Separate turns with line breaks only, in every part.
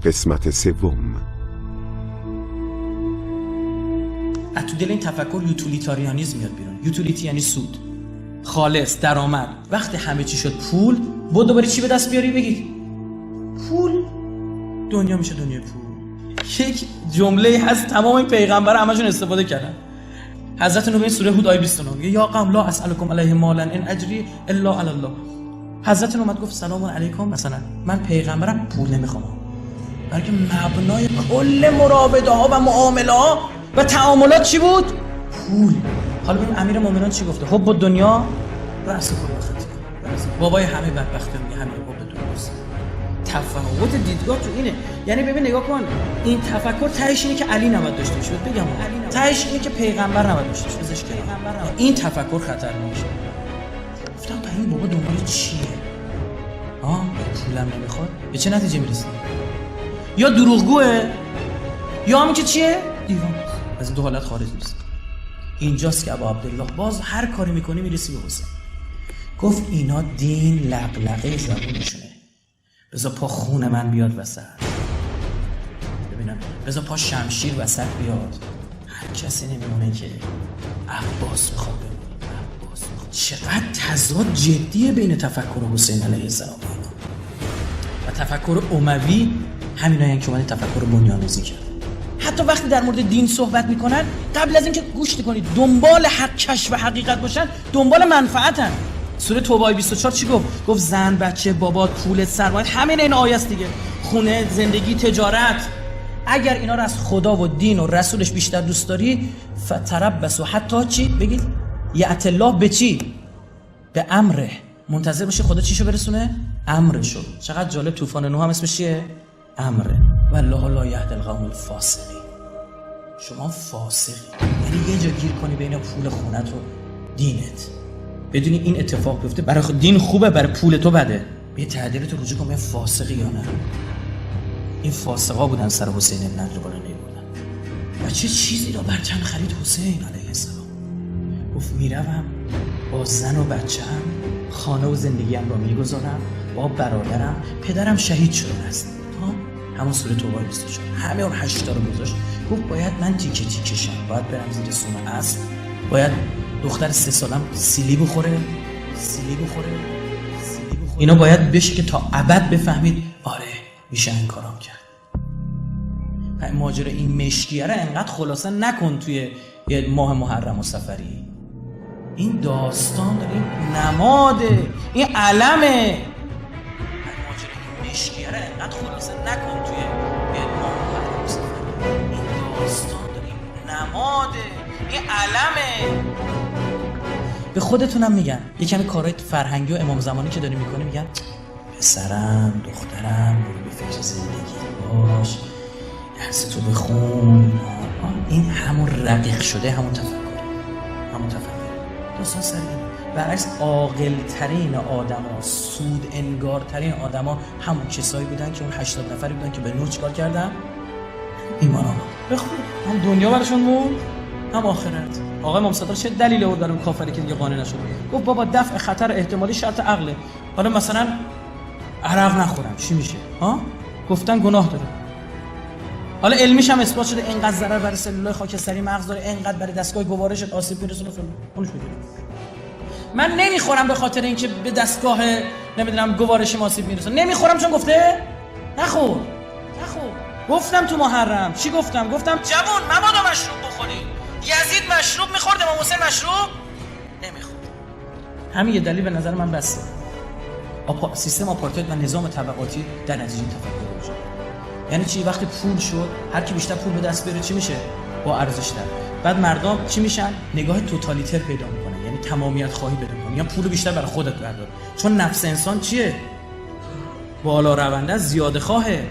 قسمت سوم.
از تو دل این تفکر یوتیلیتاریانیسم میاد بیرون. یوتیلیتی یعنی سود، خالص، درآمد. وقتی همه چی شد پول، بود دوباره چی به دست بیاری؟ بگید پول. دنیا میشه دنیای پول. یک جمله هست تمام این پیغمبر همشون استفاده کردن. حضرت نوح سوره هود آیه 29 میگه یا قوم لا اسالکم علیه مالا ان اجری الا علی الله. حضرت نوح گفت سلام علیکم، مثلا من پیغمبرم، پول نمیخوام. بلکه مبنای کل مراوده ها و معامله ها و تعاملات چی بود؟ پول. حالا ببین امیر مومنان چی گفته؟ حب دنیا رأس کل خطیه. بابای همه بدبختی میگه همین حب دنیاست. تفاوت دیدگاه تو اینه. یعنی ببین نگاه کن، این تفکر تهش اینه که علی نباید داشته باشه. بگم تهش اینه که پیغمبر نباید داشته باشه. بزش پیغمبر نباید. این تفکر خطرناکه. گفتم تا این بابا دنبال چیه؟ پولم نمیخواد. به چه نتیجه میرسه؟ یا دروغگوه یا همین که چیه؟ دیوانه. از این دو حالت خارج نیست. اینجاست که ابا عبدالله باز هر کاری میکنه میرسی به حسین. گفت اینا دین لقلقه زبونشونه. بذار پا خون من بیاد وسط، ببینم بذار پا شمشیر وسط بیاد. هر کسی نمیمونه که عباس میخواد بمونه. عباس میخواد. چقدر تضاد جدیه بین تفکر حسین علیه السلام و تفکر اموی. همینایی که اومده تفکر بنیان‌ریزی کرد. حتی وقتی در مورد دین صحبت میکنن، قبل از اینکه گوش کنید دنبال حق کشف و حقیقت باشن، دنبال منفعتن. سوره توبه 24 چی گفت؟ گفت زن، بچه، بابات، پولت، سرمایه‌ت، همین این آیه است دیگه. خونه، زندگی، تجارت. اگر اینا رو از خدا و دین و رسولش بیشتر دوست داری، فتربصوا حتی چی؟ بگید یأتی الله به چی؟ به امره. منتظر باشی خدا چیشو برسونه؟ امرشو. چقدر جالب. طوفان نوح هم اسمش چیه؟ امره. والله لا یهدی القوم الفاسقین. شما فاسقی، یعنی یه جا گیر کنی بین پول خونت و دینت، بدونی این اتفاق بیفته. برای دین خوبه، برای پول تو بده. یه تعدیل تو رجوع کن به فاسقی یا نه. این فاسقا بودن سر حسین ندر بالا نیوردن. و چه چیزی را بر تن خرید حسین علیه السلام. گفت میروم با زن و بچه‌ام، خانه و زندگیم را میگذارم، با برادرم. پدرم شهید شده است. همون سوره توبه 24 همه اون 8 تا رو گذاشت. گفت باید من تیکه تیکه شم، باید برم زیر سوم اسب، باید دختر 3 سالم سیلی بخوره. اینا باید بشه که تا ابد بفهمید آره میشه این کارام کرد. این ماجرا این مشکیه رو انقدر خلاصه نکن توی یه ماه محرم و سفری. این داستان داره، این نماده، این علمه. مشکیه رو انقدر خلاصه نکن توی یه ماه محرم و سفری. این داستان داره، این نماده، این علمه. به خودتونم میگم یه کمی کارهای فرهنگی و امام زمانی که داری میکنی، میگم پسرم، دخترم، برو به فکر زندگی باش، درس تو بخون. این همون رقیق شده، همون تفکر داستان سر اینه. برعکس عاقل‌ترین آدما، سود انگارترین آدما همون کسایی بودن که اون 80 نفری بودن که به نوع چیکار کردن؟ ایمان آوردن. بخون هم دنیا براشون موند، هم آخرت. آقای امام صادق چه دلیلی بود برای اون کافری که دیگه قانع نشد؟ گفت بابا دفع خطر احتمالی شرط عقله. حالا مثلا عرق نخورم چی میشه؟ گفتن گناه داره. حالا علمیش هم اثبات شده اینقدر ضرر برای سلولای خاکستری مغز داره، اینقدر برای دستگاه گوارشت آسیب میرسونه فلان. اونش میگه من نمیخورم به خاطر اینکه به دستگاه نمیدونم گوارشم آسیب میرسونه. نمیخورم چون گفته نخور. گفتم تو محرم چی گفتم؟ گفتم جوون مبادا مشروب بخوری. یزید مشروب میخورد، امام حسین مشروب نمیخورد. همین یه دلیل به نظر من بسه. سیستم آپارتاید و نظام طبقاتی در نتیجه تفکر وجود. یعنی چی؟ وقتی پول شد، هر کی بیشتر پول به دست بیاره چی میشه؟ با ارزش تر. بعد مردم چی میشن؟ نگاه توتالیتر پیدا میکنن، یعنی تمامیت خواهی پیدا میکنن، یا پولو بیشتر برای خودت بردار. چون نفس انسان چیه؟ بالا رونده، زیاده خواهه.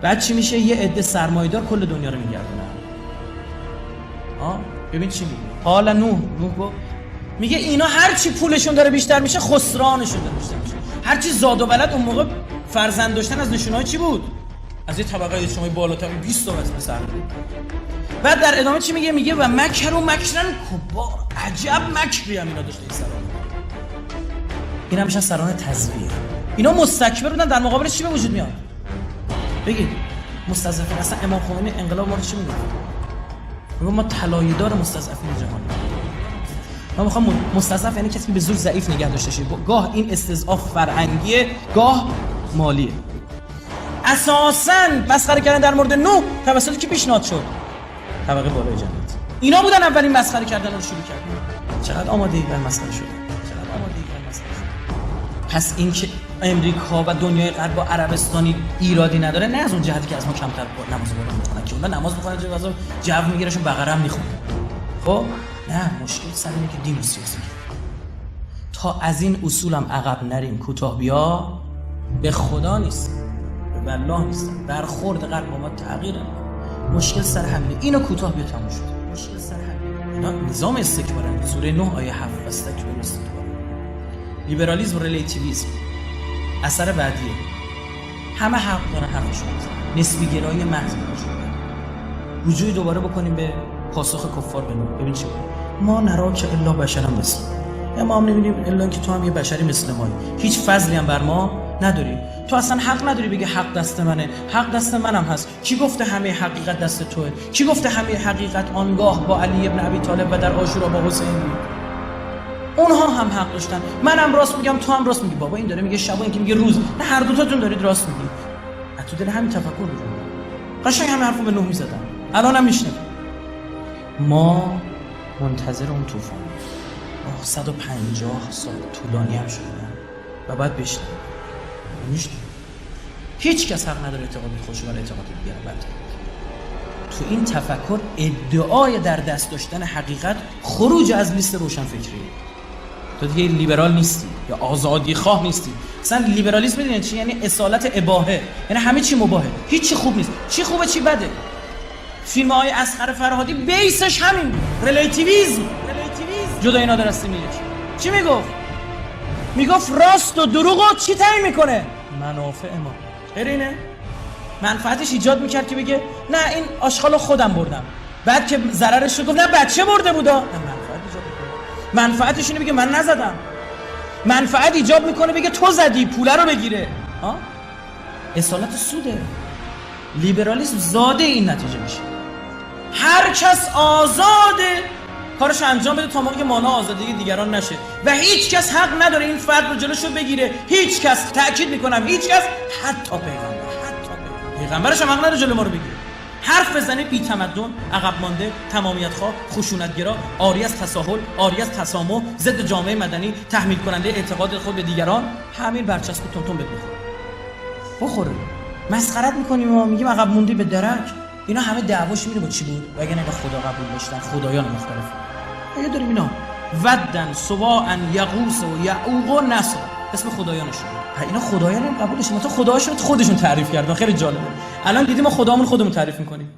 بعد چی میشه؟ یه عده سرمایه‌دار کل دنیا رو میگردونن. ببین چی میگه؟ حالا نوح میگه اینا هر چی پولشون داره بیشتر میشه، خسرانشون داره بیشتر میشه. هر چی زاد و ولد اون موقع فرزند داشتن از نشونهای چی بود؟ از یه طبقه اجتماعی بالاتر 20 تا مثلا. بعد در ادامه چی میگه؟ میگه و مکر و مکرن کبار. عجب مکری هم اینا داشته این سران. اینا میشن سران تزویر. اینا مستکبر بودن، در مقابلش چی به وجود میاد؟ بگید مستضعفین. اصلا امام خمینی انقلاب ما رو چی میگه؟ ما طلایه‌دار مستضعفین جهان. ما میخوام مستضعف یعنی کسی که به زور ضعیف نگه داشته شه. گاه این استضعاف فرهنگیه، گاه مالیه. اساساً مسخره کردن در مورد نوح توسط کی پیشنهاد شد؟ طبقه بالای جمعیت. اینا بودن اولین مسخره کردن رو شروع کردن. چقدر آماده ای بر مسخره شدن. چقدر آماده ای بر مسخره شدن. پس این که امریکا و دنیای غرب با عربستانی ایرادی نداره، نه از اون جهتی که از ما کمتر نماز میخونن که اونها نماز میخونن جو میگیرشون بقره هم میخونن. خب نه، مشکل سر اینه که دین و سیاسی. تا از این اصولم عقب نریم، کوتاه بیا، به خدا نیست، به والله نیست، برخورد غرب با ما تغییر نمیکنه. مشکل سر همینه. اینو کوتاه بیا تموم شد. مشکل سر همینه. اینا نظام استکبارن. سوره 9 آیه 7 استکبار استکبار. لیبرالیسم و ریلیتیویسم اثر بعدیه. همه حق دارن حرفشون بزنن. نسبی گرایی محض باشون. رجوع دوباره بکنیم به پاسخ کفار به نوح. ببین چی ما نراک الا بشرا مثل ما هم نمی‌بینیم الا که تو هم یه بشری مثل ما، هیچ فضلی هم بر ما نداری. تو اصلا حق نداری بگی حق دست منه. حق دست منم هست. کی گفته همه حقیقت دست توئه؟ کی گفته همه حقیقت آنگاه با علی ابن ابی طالب و در عاشورا با حسین بود؟ اونها هم حق داشتن. منم راست میگم، تو هم راست میگی. بابا این داره میگه شب، این که میگه روز. نه، هر دو تاتون دارید راست میگید. تو دل همین تفکر بود. قشنگ همین حرفو به نوح میزدن. الانم میشنوید. ما منتظر اون طوفان 150 سال طولانی هم شدن و بعد بشنویم. هیچ کس حق نداره اعتقاد خودش بر اعتقاد دیگر بده. تو این تفکر ادعای در دست داشتن حقیقت خروج از لیست روشنفکری. تو دیگه لیبرال نیستی یا آزادی خواه نیستی. مثلا لیبرالیسم میدونید چی؟ یعنی اصالت اباحه، یعنی همه چی مباحه، هیچ چی خوب نیست. چی خوبه چی بده. فیلم‌های اصغر فرهادی بیسش همین بود. ریلیتیویسم. جدای نادر از سیمی چی میگفت؟ میگفت راست و دروغو چی تعیین میکنه؟ منافع ما. غیر اینه؟ منفعتش ایجاد میکرد که بگه نه این آشغالو خودم بردم. بعد که ضررش رو گفت نه بچه برده بودا. نه، منفعت ایجاد میکنه. منفعتش اینه بگه من نزدم. منفعت ایجاد میکنه بگه تو زدی، پوله رو بگیره. ها؟ اصالت سوده. لیبرالیسم زاده این نتیجه میشه. هر کس آزاده کارش انجام بده تا موقعی که مانا آزادی دیگران نشه و هیچ کس حق نداره این فرد رو جلوشو بگیره. هیچ کس، تأکید میکنم هیچ کس، حتی پیغمبرش هم حق نداره جلو ما رو بگیره. حرف بزنه بی تمدن، عقب مانده، تمامیت خواه، خشونتگرا، عاری از تساهل، عاری از تسامح، ضد جامعه مدنی، تحمیل کننده اعتقاد خود به دیگران. همین برچسب تون بخوره. مسخرت میکنیم و میگیم عقب موندی به درک. اینا همه دعواش میره با چی بود؟ وگرنه به خدا قبول داشتن خدایان مختلف. اگه داریم اینا ودن، سواعن، یغوث و یعوق و نصر اسم خدایانشون. اینا خدایان هم قبول داشتن. تا خداشون خودشون تعریف کردن. خیلی جالبه. الان دیدیم ما خدامون خودمون تعریف میکنیم.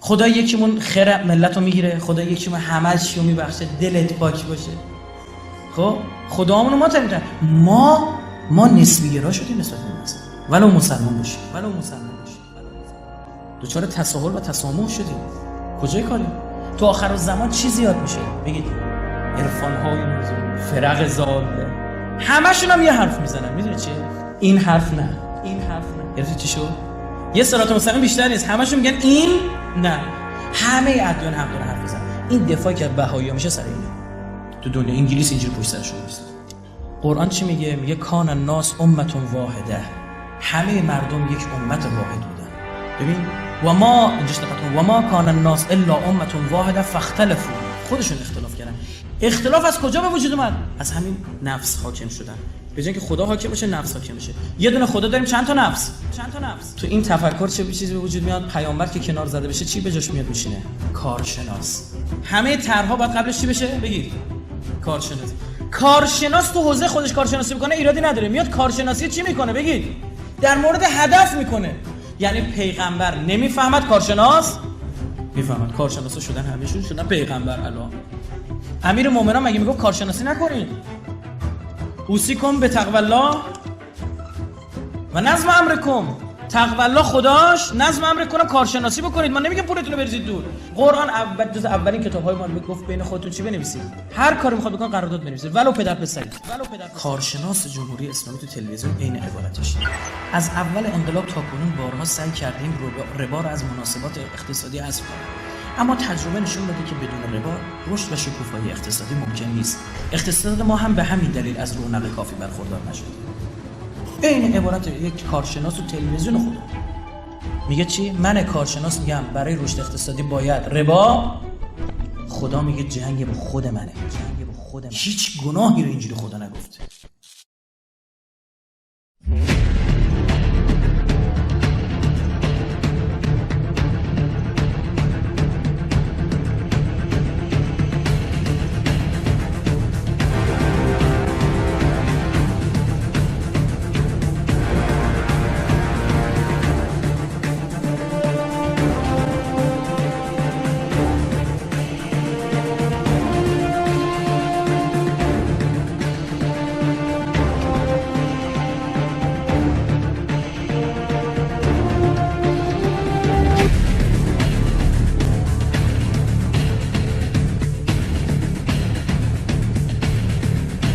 خدا یکیمون خیر ملتو میگیره، خدا یکیمون همه‌اش رو میبخشه، دلت پاک باشه. خب خدامون ما تعریف کردیم. ما نسبی گرا شدیم نسبت به این مسئله. ولو مسلمان باشیم. دوچار تساهل و تسامح شدیم. کجای کاریم؟ تو آخر الزمان چی زیاد میشه؟ بگید عرفان‌های نزول، فرق زاده، همشون هم یه حرف میزنن. میدونی چیه؟ این حرف نه. گرفتی چی شد؟ یه صراط مستقیم بیشتر نیست. همشون میگن این نه. همه ادیان حق دارن حرف بزنن. این دفاعی که بهایی‌ها میشه سر اینه. تو دنیا انگلیس اینجوری پشت سرشون نیست. قرآن چی میگه؟ میگه کان الناس امة واحده. همه مردم یک امت واحد بودن. ببین و ما اینجاش دقت کن و ما کان الناس الا امة واحده فاختلفوا. خودشون اختلاف کردن. اختلاف از کجا به وجود اومد؟ از همین نفس حاکم شدن. به جای اینکه خدا حاکم بشه نفس حاکم بشه. یه دونه خدا داریم چند تا نفس. تو این تفکر چه چیزی به وجود میاد؟ پیامبر که کنار زده بشه چی به جاش میاد میشینه؟ کارشناس. همه طرح‌ها باید قبلش چی بشه؟ بگید کارشناس تو حوزه خودش کارشناسی میکنه ایرادی نداره. میاد کارشناسی چی میکنه؟ بگید در مورد هدف میکنه. یعنی پیغمبر نمیفهمد، کارشناس میفهمد. کارشناسا شدن همه‌شون شدن پیغمبر. الان امیر مومنان مگه میگه کارشناسی نکنید؟ اوصیکم به تقوی الله و نظم امرکم. تقوی الله خداش نظم امر کنم کارشناسی بکنید. من نمیگم پولتون رو بریزید دور. قرآن جز اولین کتاب‌های ما میگفت بین خودتون چی بنویسید؟ هر کاری میخواد بکنید قرارداد بنویسید، ولو پدر پسرید. کارشناس جمهوری اسلامی تو تلویزیون عین عبارتش. از اول انقلاب تا کنون بارها سعی کردیم ربا رو از مناسبات اقتصادی حذف کنیم. اما تجربه نشون داده که بدون ربا رشد و شکوفایی اقتصادی ممکن نیست. اقتصاد ما هم به همین دلیل از رونق کافی برخوردار نشد. این عبارت یک کارشناس تو تلویزیون خدا میگه چی؟ من کارشناس میگم برای رشد اقتصادی باید ربا. خدا میگه جنگ با خود منه. هیچ گناهی رو اینجوری خدا نگفته.